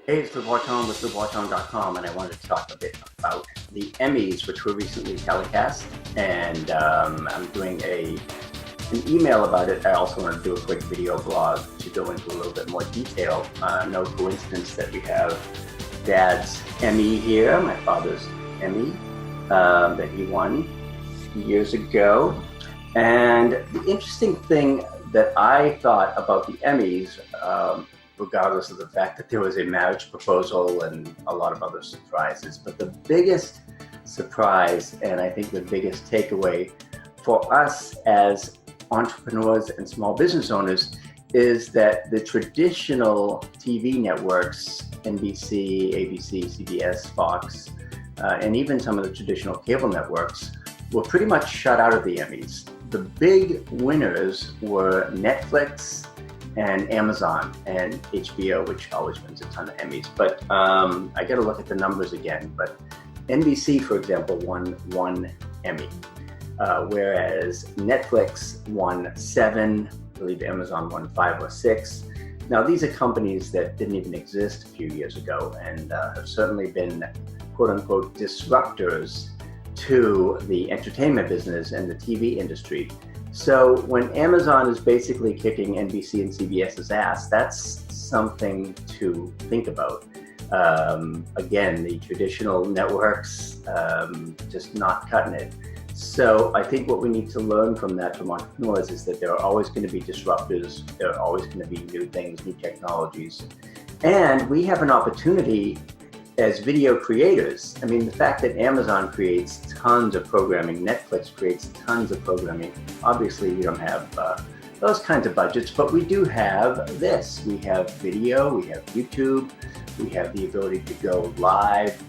Hey, it's Bortone with Bortone.com, and I wanted to talk a bit about the Emmys, which were recently telecast, and I'm doing an email about it. I also want to do a quick video blog to go into a little bit more detail. No coincidence that we have Dad's Emmy here, my father's Emmy, that he won years ago. And the interesting thing that I thought about the Emmys, regardless of the fact that there was a marriage proposal and a lot of other surprises. But the biggest surprise, and I think the biggest takeaway for us as entrepreneurs and small business owners, is that the traditional TV networks, NBC, ABC, CBS, Fox, and even some of the traditional cable networks were pretty much shut out of the Emmys. The big winners were Netflix and Amazon and HBO, which always wins a ton of Emmys. But I got to look at the numbers again. But NBC, for example, won one Emmy, whereas Netflix won 7. I believe Amazon won 5 or 6. Now, these are companies that didn't even exist a few years ago and have certainly been, quote unquote, disruptors to the entertainment business and the TV industry. So when Amazon is basically kicking NBC and CBS's ass, that's something to think about. Again, the traditional networks just not cutting it. So I think what we need to learn from that from entrepreneurs is that there are always going to be disruptors. There are always going to be new things, new technologies. And we have an opportunity as video creators. I mean, the fact that Amazon creates tons of programming, Netflix creates tons of programming. Obviously, we don't have those kinds of budgets, but we do have this. We have video, we have YouTube, we have the ability to go live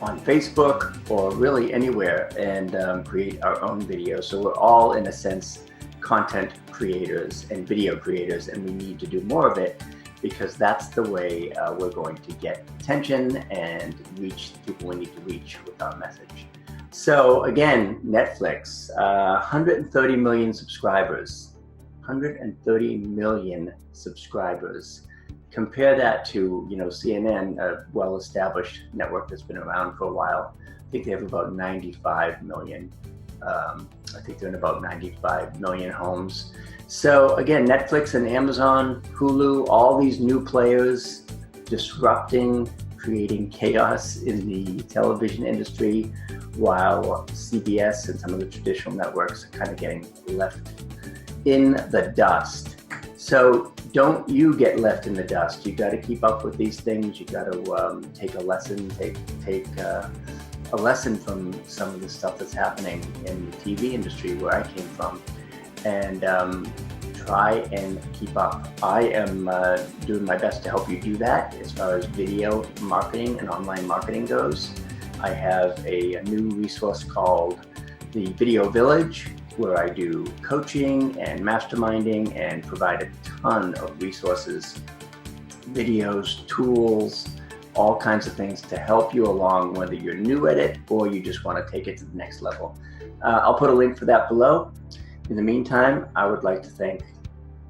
on Facebook or really anywhere and create our own videos. So we're all, in a sense, content creators and video creators, and we need to do more of it, because that's the way we're going to get attention and reach the people we need to reach with our message. So again, Netflix, 130 million subscribers, 130 million subscribers. Compare that to, CNN, a well-established network that's been around for a while. I think they have about 95 million. I think they're in about 95 million homes. So again, Netflix and Amazon, Hulu, all these new players disrupting, creating chaos in the television industry, while CBS and some of the traditional networks are kind of getting left in the dust. So don't you get left in the dust. You got to keep up with these things. You got to take a lesson, take a lesson from some of the stuff that's happening in the TV industry where I came from, and try and keep up. I am doing my best to help you do that as far as video marketing and online marketing goes. I have a new resource called the Video Village, where I do coaching and masterminding and provide a ton of resources, videos, tools, all kinds of things to help you along, whether you're new at it or you just want to take it to the next level. I'll put a link for that below. In the meantime, I would like to thank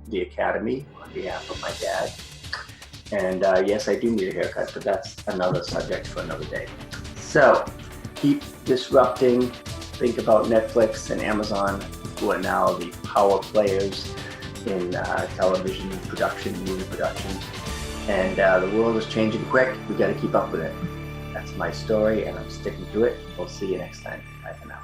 the Academy on behalf of my dad. And yes, I do need a haircut, but that's another subject for another day. So keep disrupting. Think about Netflix and Amazon, who are now the power players in television production, movie production. And the world is changing quick. We got to keep up with it. That's my story, and I'm sticking to it. We'll see you next time. Bye for now.